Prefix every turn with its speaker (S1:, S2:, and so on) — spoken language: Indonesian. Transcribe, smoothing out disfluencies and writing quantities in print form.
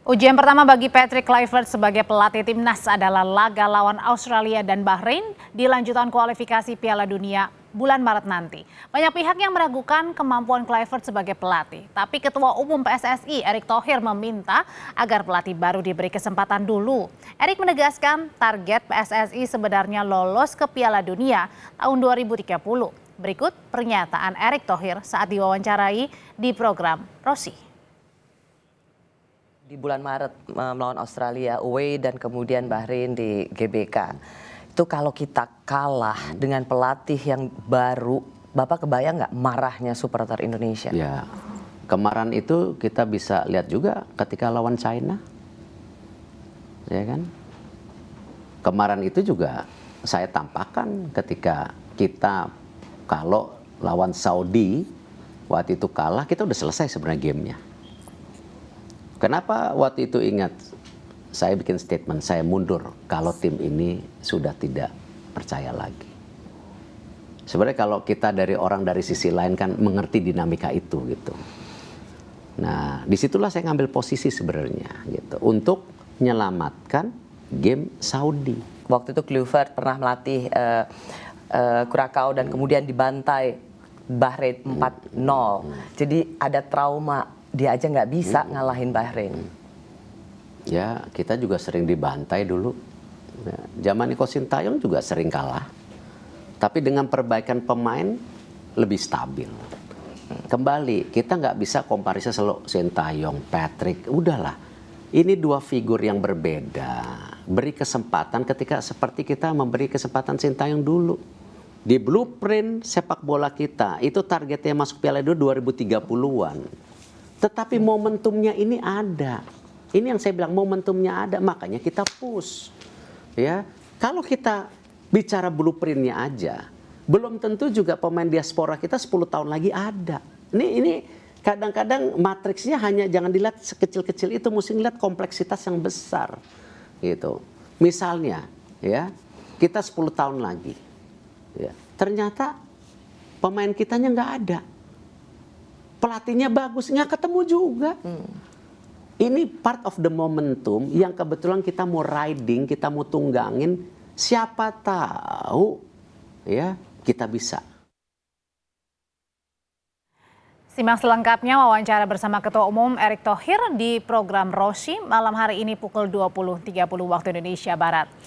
S1: Ujian pertama bagi Patrick Kluivert sebagai pelatih timnas adalah laga lawan Australia dan Bahrain di lanjutan kualifikasi Piala Dunia bulan Maret nanti. Banyak pihak yang meragukan kemampuan Kluivert sebagai pelatih, tapi Ketua Umum PSSI Erick Thohir meminta agar pelatih baru diberi kesempatan dulu. Erick menegaskan target PSSI sebenarnya lolos ke Piala Dunia tahun 2030. Berikut pernyataan Erick Thohir saat diwawancarai di program Rossi.
S2: Di bulan Maret melawan Australia away dan kemudian Bahrain di GBK. Itu kalau kita kalah dengan pelatih yang baru, Bapak kebayang nggak marahnya supporter Indonesia?
S3: Ya, kemarin itu kita bisa lihat juga ketika lawan China. Ya kan? Kemarin itu juga saya tampakkan ketika kita kalau lawan Saudi, waktu itu kalah, kita udah selesai sebenarnya gamenya. Kenapa waktu itu ingat saya bikin statement, saya mundur kalau tim ini sudah tidak percaya lagi. Sebenarnya kalau kita dari orang dari sisi lain kan mengerti dinamika itu gitu. Nah disitulah saya ngambil posisi sebenarnya gitu untuk menyelamatkan game Saudi.
S2: Waktu itu Kluivert pernah melatih Curacao dan kemudian dibantai Bahrain 4-0. Jadi ada trauma. Dia aja nggak bisa ngalahin Bahrain.
S3: Ya, kita juga sering dibantai dulu. Ya, zaman Nico Sintayong juga sering kalah. Tapi dengan perbaikan pemain lebih stabil. Kembali, kita nggak bisa komparisi selalu Sintayong, Patrick. Udahlah, ini dua figur yang berbeda. Beri kesempatan ketika seperti kita memberi kesempatan Sintayong dulu. Di blueprint sepak bola kita, itu targetnya masuk Piala Dunia 2030-an. Tetapi momentumnya ini ada. Ini yang saya bilang momentumnya ada, makanya kita push. Ya, kalau kita bicara blueprintnya aja, belum tentu juga pemain diaspora kita 10 tahun lagi ada. Ini kadang-kadang matriksnya hanya jangan dilihat sekecil-kecil itu, mesti lihat kompleksitas yang besar. Gitu. Misalnya, ya, kita 10 tahun lagi, ya, ternyata pemain kitanya nggak ada. Pelatihnya bagus, nggak ketemu juga. Ini part of the momentum yang kebetulan kita mau riding, kita mau tunggangin. Siapa tahu ya kita bisa.
S1: Simak selengkapnya wawancara bersama Ketua Umum Erick Thohir di program Rossi malam hari ini pukul 20.30 waktu Indonesia Barat.